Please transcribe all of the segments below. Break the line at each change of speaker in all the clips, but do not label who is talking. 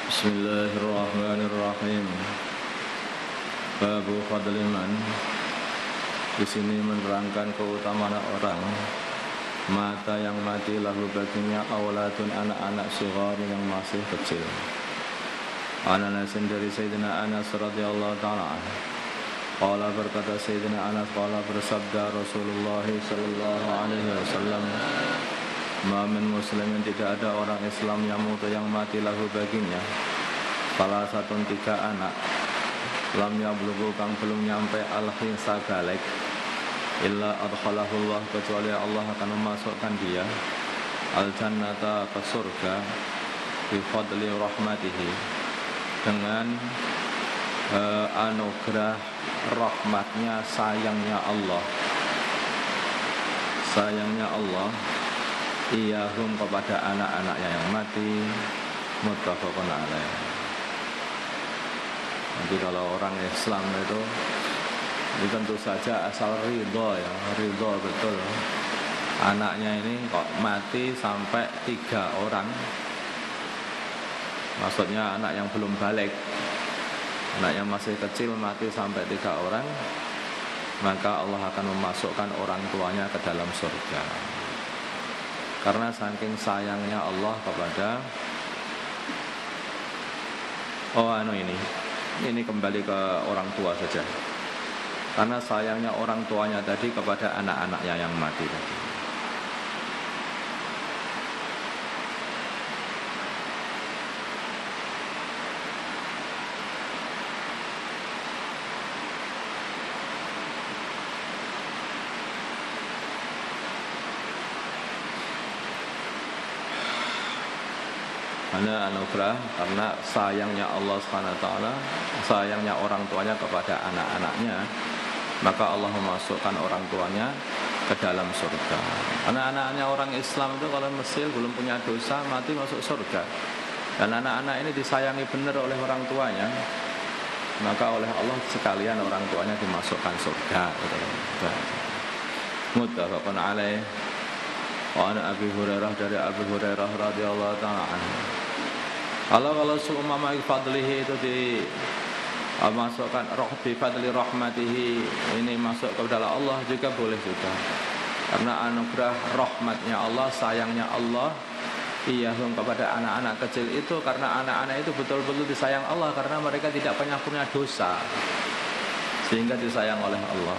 Bismillahirrahmanirrahim. Babu fadli man. Di sini menerangkan keutamaan orang mata yang mati lalu baginya auladun anak-anak sighar yang masih kecil. Anasin dari Sayyidina Anas radhiyallahu ta'ala anhu. Qala berkata Sayyidina Anas, qala bersabda Rasulullah sallallahu alaihi wasallam, ma min muslimin, tidak ada orang Islam yang mutu yang mati lahu baginya salah satu 3 anak lam yablughu kang belum nyampe al-hinsa balik illa adkhalahullah, kecuali Allah akan memasukkan dia al-jannata, ke surga, bi fadli rahmatihi, dengan anugerah rahmatnya, sayangnya Allah iyahum, kepada anak-anaknya yang mati. Muttafaqun alaih. Jadi kalau orang Islam itu tentu saja asal ridho betul. Anaknya ini kok mati sampai 3 orang. Maksudnya anak yang belum balik, anak yang masih kecil mati sampai 3 orang, maka Allah akan memasukkan orang tuanya ke dalam surga. Karena saking sayangnya Allah kepada ini kembali ke orang tua saja. Karena sayangnya orang tuanya tadi kepada anak-anaknya yang mati tadi. Karena anugerah, karena sayangnya Allah SWT, sayangnya orang tuanya kepada anak-anaknya, maka Allah memasukkan orang tuanya ke dalam surga. Karena anak-anaknya orang Islam itu kalau Mesir belum punya dosa, mati masuk surga. Dan anak-anak ini disayangi benar oleh orang tuanya, maka oleh Allah sekalian orang tuanya dimasukkan surga. Muttafaqun alaih. Wa an Abi Hurairah, dari Abu Hurairah radhiyallahu ta'ala anhu. Kalau seumpama fadlihi itu dimasukkan bi fadli rahmatihi, ini masuk ke dalam Allah juga boleh juga. Karena anugerah rahmatnya Allah, sayangnya Allah iyahum, kepada anak-anak kecil itu, karena anak-anak itu betul-betul disayang Allah karena mereka tidak pernah punya dosa, sehingga disayang oleh Allah.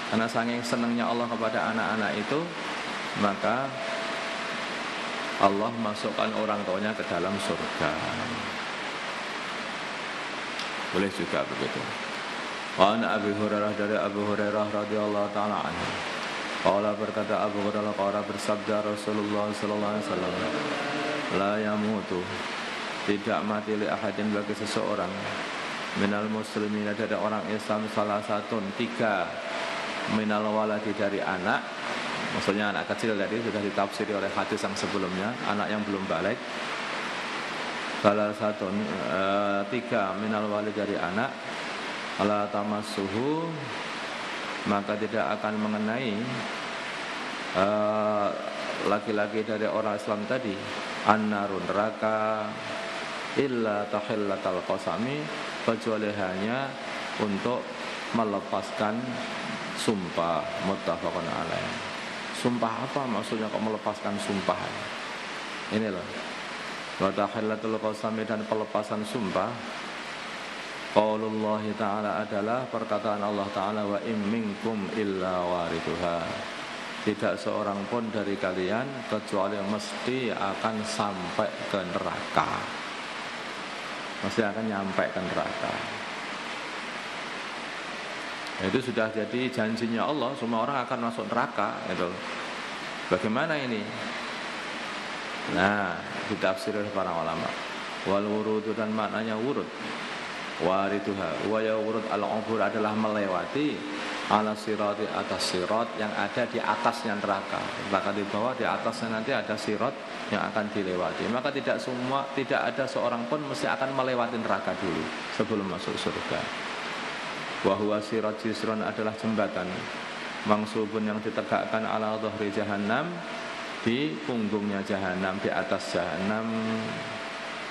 Karena saking senangnya Allah kepada anak-anak itu, maka Allah masukkan orang tuanya ke dalam surga. Boleh juga begitu. Wa an Abi Hurairah, dari Abu Hurairah radhiyallahu ta'ala anhu. Qala berkata Abu Hurairah, qala bersabda Rasulullah sallallahu alaihi wasallam, la yamutu, tidak mati li ahadin, bagi seseorang, minal muslimin, dari orang Islam, salah satu 3 minal waladi, dari anak. Maksudnya anak kecil tadi sudah ditafsiri oleh hadis yang sebelumnya, anak yang belum balik. Salah satu 3 minal walid, dari anak, ala tamassuhu, maka tidak akan mengenai laki-laki dari orang Islam tadi annarun, neraka, illa tahillatal qasami, kecuali hanya untuk melepaskan sumpah. Muttafaqun alaih. Sumpah apa maksudnya kok melepaskan sumpah? Ini loh. Wa tahillatul qasami, dan pelepasan sumpah. Qaulullah ta'ala adalah perkataan Allah Ta'ala, wa in minkum illa waridhuha, tidak seorang pun dari kalian kecuali mesti akan sampai ke neraka, mesti akan nyampe ke neraka. Itu sudah jadi janjinya Allah, semua orang akan masuk neraka gitu. Bagaimana ini? Nah, ditafsir oleh para ulama. Wal wurudu, dan maknanya wurud, wariduha, wa ya wurud al-ubur, adalah melewati ala sirati, atas sirat yang ada di atasnya neraka. Neraka di bawah, di atasnya nanti ada sirat yang akan dilewati. Maka tidak ada seorang pun mesti akan melewati neraka dulu sebelum masuk surga. Wa huwa sirat jisron, adalah jembatan mangsubun yang ditegakkan ala dhahri jahannam, di punggungnya jahanam, di atas jahanam.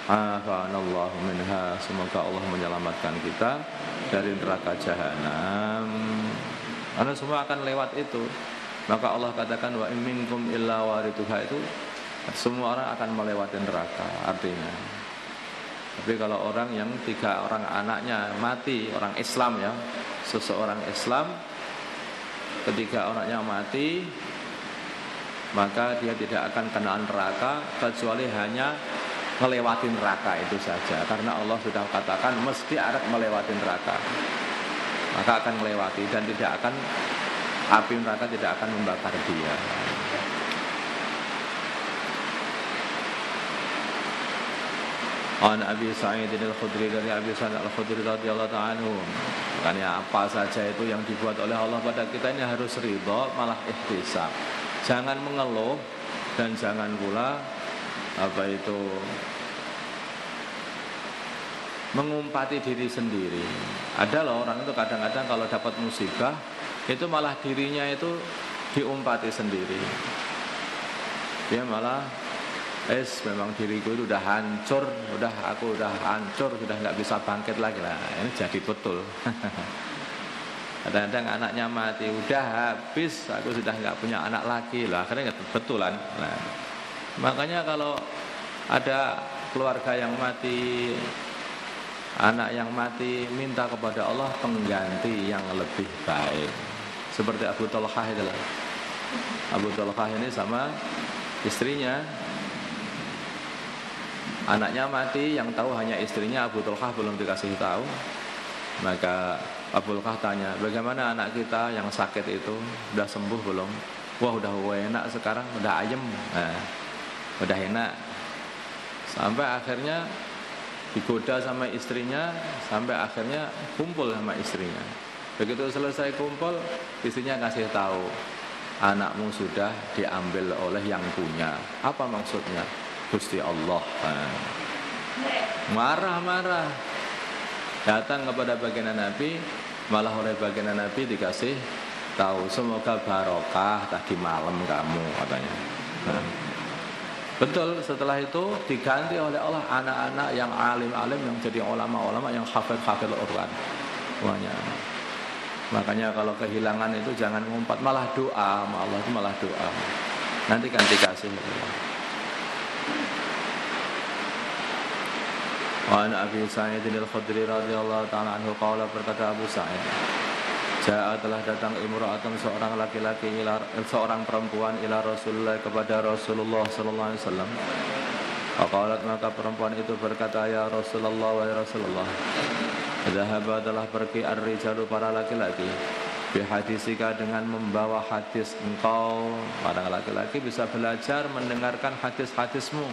Afanallahu minha. Semoga Allah menyelamatkan kita dari neraka jahanam. Karena semua akan lewat itu. Maka Allah katakan wa in minkum illa waridhuha, itu semua orang akan melewati neraka artinya. Tapi kalau orang yang 3 orang anaknya mati, orang Islam ya, seseorang Islam, ketiga anaknya mati, maka dia tidak akan kena neraka kecuali hanya melewati neraka itu saja. Karena Allah sudah katakan mesti akan melewati neraka, maka akan melewati dan tidak akan, api neraka tidak akan membakar dia. An Abi Sa'id al-Khudri, dari Abi Sa'id al-Khudri radhiyallahu ta'ala anhu. Makanya apa saja itu yang dibuat oleh Allah pada kita ini harus ridha, malah ihtisab. Jangan mengeluh dan jangan pula mengumpati diri sendiri. Ada loh orang itu kadang-kadang kalau dapat musibah itu malah dirinya itu diumpati sendiri. Dia malah memang diriku itu udah hancur, aku udah hancur, sudah nggak bisa bangkit lagi lah. Ini jadi betul. Kadang-kadang anaknya mati, udah habis, aku sudah nggak punya anak lagi lah. Akhirnya betulan. Nah, makanya kalau ada keluarga yang mati, anak yang mati, minta kepada Allah pengganti yang lebih baik. Seperti Abu Talhah itu lah. Abu Talhah ini sama istrinya, anaknya mati, yang tahu hanya istrinya, Abu Talhah belum dikasih tahu. Maka Abu Talhah tanya, bagaimana anak kita yang sakit itu, udah sembuh belum? Wah, udah enak sekarang, udah ayem. Nah, udah enak. Sampai akhirnya digoda sama istrinya, sampai akhirnya kumpul sama istrinya. Begitu selesai kumpul, istrinya kasih tahu, anakmu sudah diambil oleh yang punya. Apa maksudnya? Gusti Allah. Marah-marah, datang kepada baginda Nabi, malah oleh baginda Nabi dikasih tahu, semoga barokah tadi malam kamu, katanya. Betul, setelah itu diganti oleh Allah anak-anak yang alim-alim, yang jadi ulama-ulama, yang hafid-hafid Al-Quran semuanya. Makanya kalau kehilangan itu jangan ngumpat, malah doa sama Allah, itu malah doa. Nanti kan dikasih Allah. Wa an Abi Sa'id al-Khudri radhiyallahu ta'ala anhu qala, berkata Abu Sa'id, Ja'a telah datang imra'atun, seorang laki-laki, seorang perempuan, ila Rasulullah, kepada Rasulullah sallallahu alaihi wasallam. Faqalat, maka perempuan itu berkata, ya Rasulullah, wa ya Rasulullah, dhahaba telah pergi ar-rijalu, para laki-laki, bihadisika, dengan membawa hadis engkau. Para laki-laki bisa belajar mendengarkan hadis-hadismu.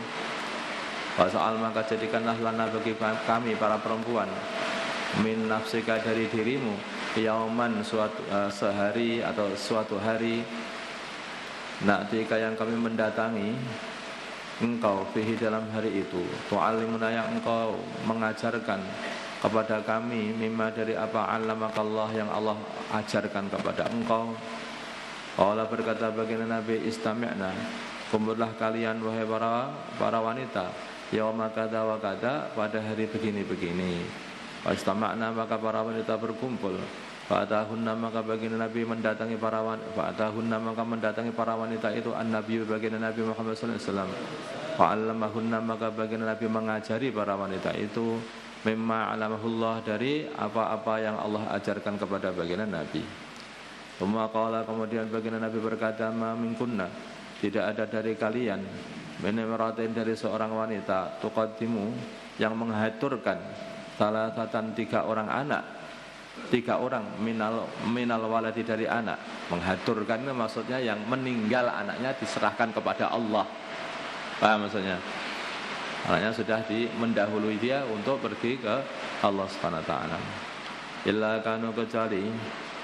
Wasa'al, maka jadikanlah lana bagi kami para perempuan, min nafsika, dari dirimu, yauman, sehari atau suatu hari, na'tika, yang kami mendatangi engkau, fihi, dalam hari itu, tu'allimuna, yang engkau mengajarkan kepada kami, mimma, dari apa, 'allamakallah, yang Allah ajarkan kepada engkau. Allah berkata baginda Nabi, istami'na, kumpullah kalian wahai para wanita, yauma kada wa kada, pada hari begini-begini. Wastama'na, maka para wanita berkumpul. Fa'atahunna, maka baginda Nabi mendatangi para wanita. Fa'atahunna, maka mendatangi para wanita itu an-Nabi, baginda Nabi Muhammad sallallahu alaihi wasallam. Fa'allamahunna, maka baginda Nabi mengajari para wanita itu mimma 'alamahullah, dari apa-apa yang Allah ajarkan kepada baginda Nabi. Kemudian baginda Nabi berkata, ma minkunna, tidak ada dari kalian, menimratin, dari seorang wanita, tuqaddimu, yang mengaturkan salasatan, 3 orang anak, 3 orang minal waladi, dari anak. Mengaturkan itu maksudnya yang meninggal anaknya diserahkan kepada Allah. Paham maksudnya? Anaknya sudah mendahului dia untuk pergi ke Allah Subhanahu wa taala. Illa kanu, kecuali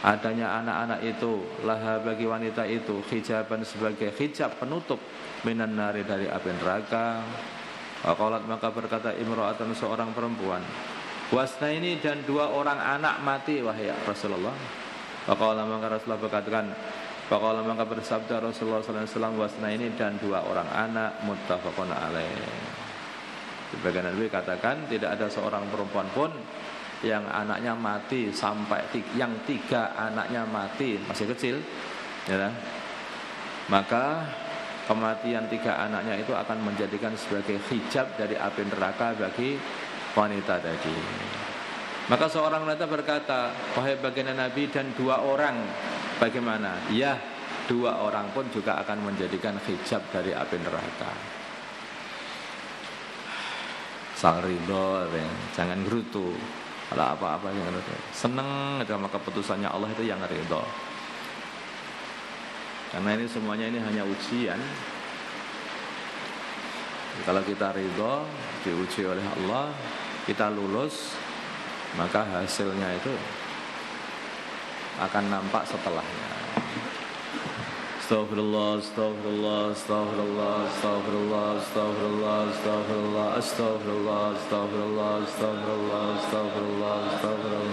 adanya anak-anak itu, laha, bagi wanita itu, hijaban, sebagai hijab penutup, minan nari, dari api neraka. Faqalat, maka berkata imra'atun, seorang perempuan, wasna, ini, dan 2 orang anak mati wahai Rasulullah. Faqala, maka Rasulullah berkatakan, faqala, maka bersabda Rasulullah sallallahu alaihi wasallam, wasna, ini, dan 2 orang anak, muttafaqun alaih. Sebagian Nabi katakan tidak ada seorang perempuan pun yang anaknya mati sampai yang 3 anaknya mati masih kecil, ya, maka kematian 3 anaknya itu akan menjadikan sebagai hijab dari api neraka bagi wanita tadi. Maka seorang wanita berkata, wahai baginda Nabi, dan 2 orang bagaimana? Ya, 2 orang pun juga akan menjadikan hijab dari api neraka. Sang ridho, jangan gerutu. Kalau apa-apa yang ridho, seneng sama keputusannya Allah itu yang ridho. Karena ini semuanya ini hanya ujian. Kalau kita ridho, diuji oleh Allah, kita lulus, maka hasilnya itu akan nampak setelahnya. Astaghfirullah, astaghfirullah, astaghfirullah, astaghfirullah, astaghfirullah, astaghfirullah, astaghfirullah, astaghfirullah, astaghfirullah, astaghfirullah, astaghfirullah.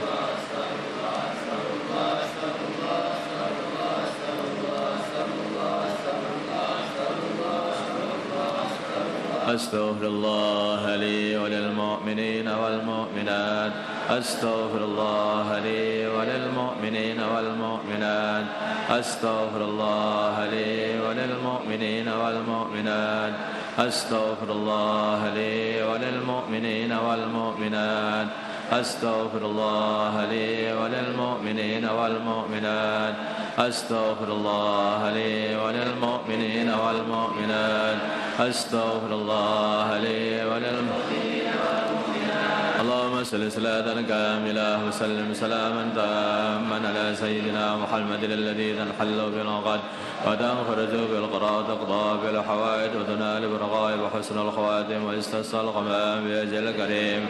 أستغفر الله لي وللمؤمنين والمؤمنات أستغفر الله لي وللمؤمنين والمؤمنات أستغفر الله لي وللمؤمنين والمؤمنات أستغفر الله لي وللمؤمنين والمؤمنات أستغفر الله لي وللمؤمنين والمؤمنات أستغفر الله لي وللمؤمنين والمؤمنات أستغفر الله لي وللمؤمنين والمؤمنات اللهم صل صلاة كاملة وسلم سلاما تاما على سيدنا محمد الذي تنحل بالعقد وتنفرج بالقضاء وتقضى بالحوائج وتنال بالرغائب وحسن الخواتم ويستسقى الغمام بأجل الكريم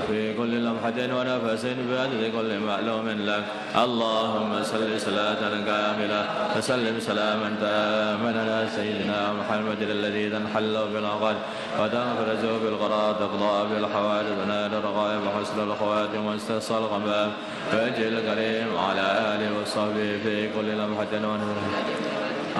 في كل لمحة ونفس بعدد كل معلوم لك اللهم صل صلاة كاملة وسلم سلاما تاما على سيدنا محمد الذي تنحل بالعقد وتنفرج بالقضاء وتقضى بالحوائج وتنال الرغائب وحسن الخواتم ويستسقى الغمام بأجل الكريم على آله وصحبه في كل لمحة ونفس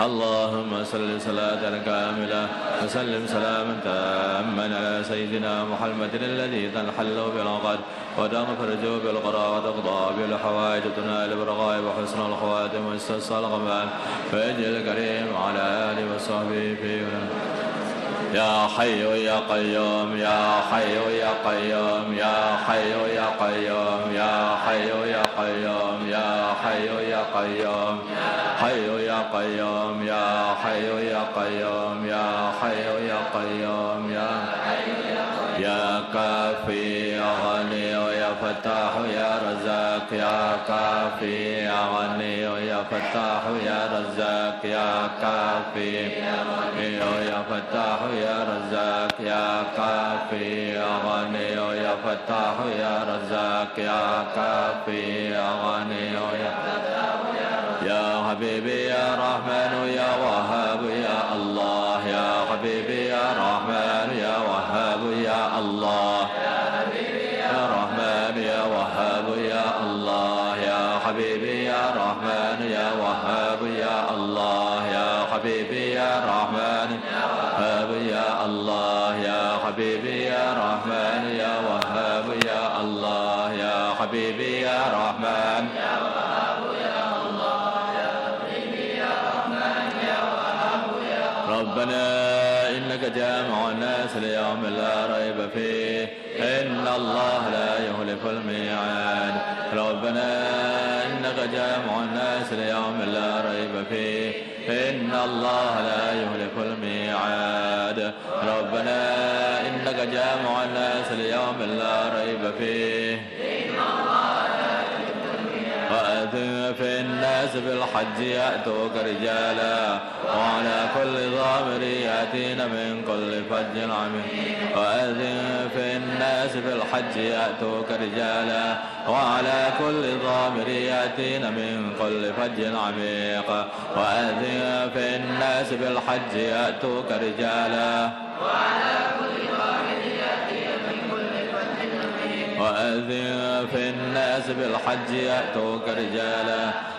اللهم صل صلاة كاملة وسلم سلاما تاما على سيدنا محمد الذي تنحل بالعقد وتنفرج بالقضاء وتقضى بالحوائج وتنال بالرغائب وحسن الخواتم ويستسقى الغمام فيجي الكريم على آله وصحبه في يا حي يا قيوم يا حي يا قيوم يا حي يا قيوم يا حي يا قيوم يا حي يا قيوم حي يا قيوم يا حي يا قيوم يا حي يا قيوم يا كافي يا غني يا فتاح يا رزاق يا كافي يا غني يا فتاح يا رزاق يا كافي يا فتاح يا رزاق يا كافي يا غني يا فتاح يا رزاق يا كافي يا غني يا حبيبي يا رحمن يا وهاب يا الله يا حبيبي يا رحمن يا وهاب يا الله يا حبيبي يا رحمن يا وهاب يا الله يا حبيبي يا رحمن يا وهاب يا الله يا حبيبي يا رحمن يا وهاب يا الله يا حبيبي يا رحمن يا وهاب يا الله يا حبيبي يا رحمن يا وهاب يا الله يا حبيبي يا رحمن يا وهاب يا ربنا إنك جامع الناس ليوم لا ريب فيه إن الله لا يخلف الميعاد ربنا إنك جامع الناس ليوم لا ريب فيه إن الله لا يخلف الميعاد ربنا إنك جامع الناس ليوم لا ريب فيه إن الله لا يخلف الميعاد وأذن في الناس بالحج يأتوك رجالا وعلى كل ضامر يأتين من كل فج عميق وأذن في الناس بالحج يأتوك رجالا وعلى كل ضامر يأتين من كل فج عميق وأذن في الناس بالحج يأتوك رجالا وعلى كل ضامر يأتين من كل فج عميق وأذن في الناس بالحج يأتوك رجالا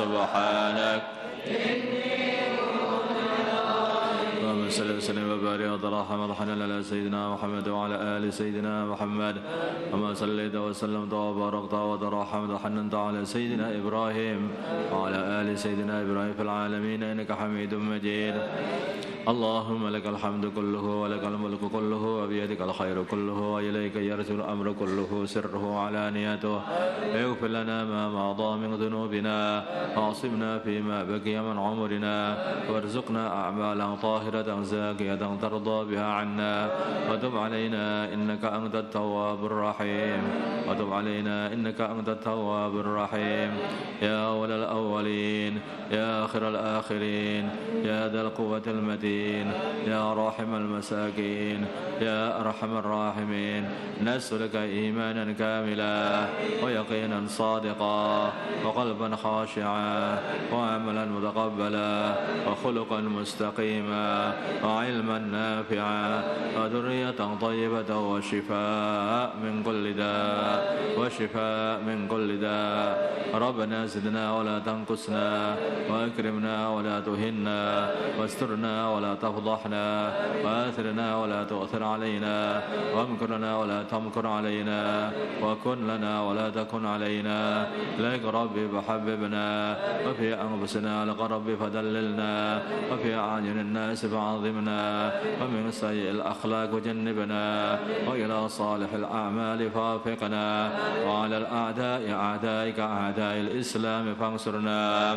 سبحانك اللهم صل وسلم وبارك وترحم وارحمنا على سيدنا محمد وعلى آل سيدنا محمد كما صليت وسلمت وباركت وترحمت وحننت على سيدنا إبراهيم وعلى آل سيدنا إبراهيم في العالمين إنك حميد مجيد اللهم لك الحمد كله ولك الملك كله وبيدك الخير كله وإليك يرجع الأمر كله سره وعلانيته اغفر لنا ما مضى من ذنوبنا واعصمنا فيما بقي من عمرنا وارزقنا أعمالا طاهرة زاكية ترضى بها عنا وتب علينا إنك أنت التواب الرحيم وتب علينا إنك أنت التواب الرحيم يا أول الأولين يا آخر الآخرين يا ذا القوة المتين يا راحم المساكين يا أرحم الراحمين نسألك إيمانا كاملا ويقينا صادقا وقلبا خاشعا وعملا متقبلا وخلقا مستقيما وعلما نافعا وذرية طيبة وشفاء من كل داء وشفاء من كل داء ربنا زدنا ولا تنقصنا وأكرمنا ولا تهنا واسترنا ولا تفضحنا وآثرنا ولا تؤثر علينا وامكرنا ولا تمكر علينا وكن لنا ولا تكن علينا لك ربي فحببنا وفي أنفسنا لك ربي فدللنا وفي أعين الناس فعظمنا ومن سيء الأخلاق جنبنا وإلى صالح الأعمال فوفقنا وعلى الأعداء أعدائك أعداء الإسلام فانصرنا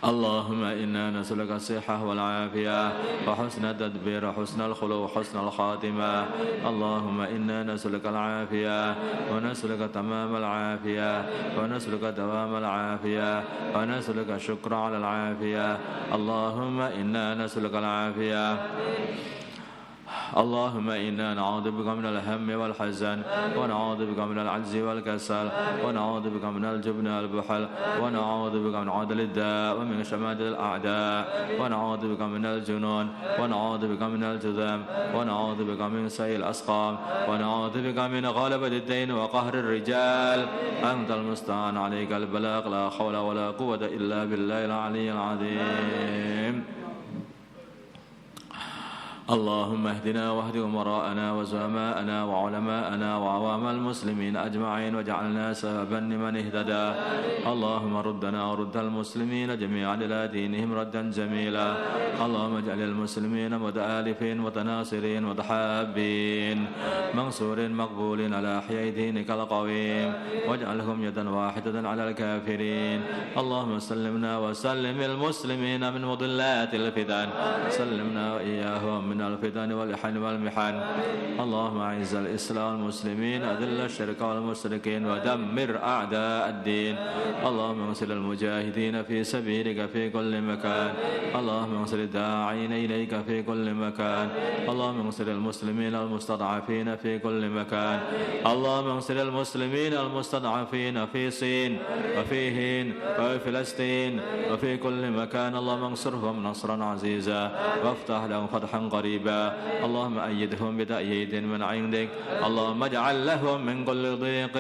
اللهم إنا نسألك الصحة والعافية وحسن التدبير وحسن الخلق وحسن الخاتمة اللهم إنا نسألك العافية ونسألك تمام العافية ونسألك دوام العافية ونسألك الشكر على العافية اللهم إنا نسألك العافية اللهم إنا نعوذ بك من الهم والحزن ونعوذ بك من العجز والكسل ونعوذ بك من الجبن والبخل ونعوذ بك من عدل الداء ومن شماتة الأعداء ونعوذ بك من الجنون ونعوذ بك من الجذام ونعوذ بك من سيء الأسقام ونعوذ بك من غلبة الدين وقهر الرجال أنت المستعان عليك البلاغ لا حول ولا قوة إلا بالله العلي العظيم اللهم اهدنا واهد أمراءنا وزعماءنا وعلماءنا وعوام المسلمين أجمعين واجعلنا سببا لمن اهتدى اللهم ردنا ورد المسلمين جميعا إلى دينهم ردا جميلا اللهم اجعل المسلمين متآلفين متناصرين متحابين منصورين مقبولين على أحياء دينك القويم واجعلهم يدا واحدة على الكافرين اللهم سلمنا وسلم المسلمين من مضلات الفتن سلمنا وإياهم من الفتن والإحن والمحن اللهم أعز الإسلام والمسلمين أذل الشرك والمشركين ودمر أعداء الدين اللهم انصر المجاهدين في سبيلك في كل مكان اللهم انصر الداعين إليك في كل مكان اللهم انصر المسلمين المستضعفين في كل مكان اللهم انصر المسلمين المستضعفين في صين وفي هند وفي فلسطين وفي كل مكان اللهم انصرهم نصرا عزيزا وافتح لهم فتحا قريبا اللهم أيدهم بتأييد من عندك اللهم اجعل لهم من كل ضيق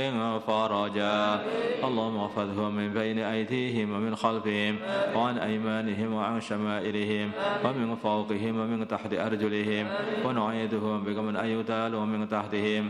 فرجا اللهم احفظهم من بين أيديهم ومن خلفهم وعن أيمانهم وعن شمائلهم ومن فوقهم ومن تحت أرجلهم ونعيدهم بك من أن يغتالوا من تحتهم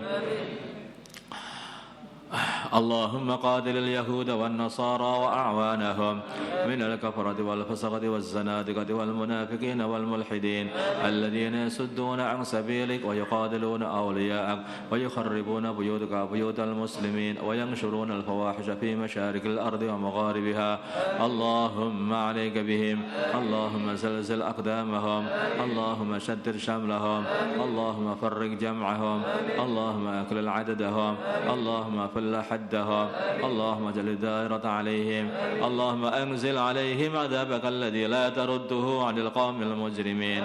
اللهم قاتل اليهود والنصارى وأعوانهم من الكفرة والفسقة والزنادقة والمنافقين والملحدين الذين يصدون عن سبيلك ويقاتلون أولياءك ويخربون بيوتك وبيوت المسلمين وينشرون الفواحش في مشارق الأرض ومغاربها اللهم عليك بهم اللهم زلزل أقدامهم اللهم شتت شملهم اللهم فرق جمعهم اللهم أكلل عددهم اللهم فل حدهم اللهم اجعل الدائرة عليهم اللهم أنزل عليهم عذابك الذي لا ترده عن القوم المجرمين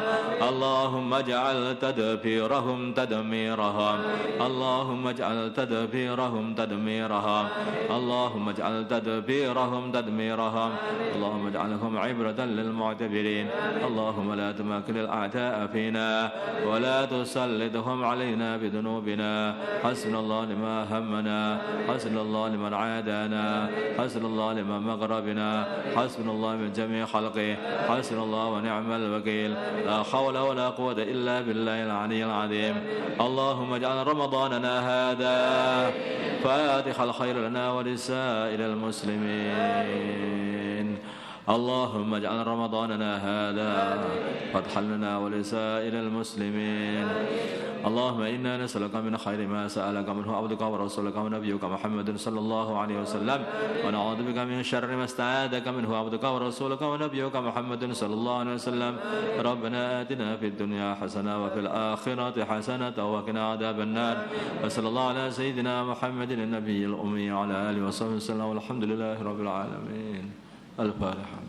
اللهم اجعل تدبيرهم تدميرهم اللهم اجعل تدبيرهم تدميرهم اللهم اجعل تدبيرهم تدميرهم اللهم اجعلهم عبرة للمعتبرين اللهم لا تمكن الأعداء فينا ولا تسلطهم علينا بذنوبنا حسبنا الله لما همنا حسبنا الله لمن عادانا حسبنا الله لمن مغربنا حسبنا الله من جميع خلقه حسبنا الله ونعم الوكيل لا حول ولا قوة إلا بالله العلي العظيم اللهم اجعل رمضاننا هذا فاتح الخير لنا ولسائر المسلمين اللهم اجعل رمضاننا هذا فتحا لنا ولسائر المسلمين اللهم إنا نسألك من خير ما سألك منه عبدك ورسولك ونبيك محمد صلى الله عليه وسلم ونعوذ بك من شر ما استعاذك منه عبدك ورسولك ونبيك محمد صلى الله عليه وسلم ربنا آتنا في الدنيا حسنة وفي الآخرة حسنة وقنا عذاب النار وصلى الله على سيدنا محمد النبي الأمي وعلى آله وصحبه وسلم والحمد لله رب العالمين. الفاتحة.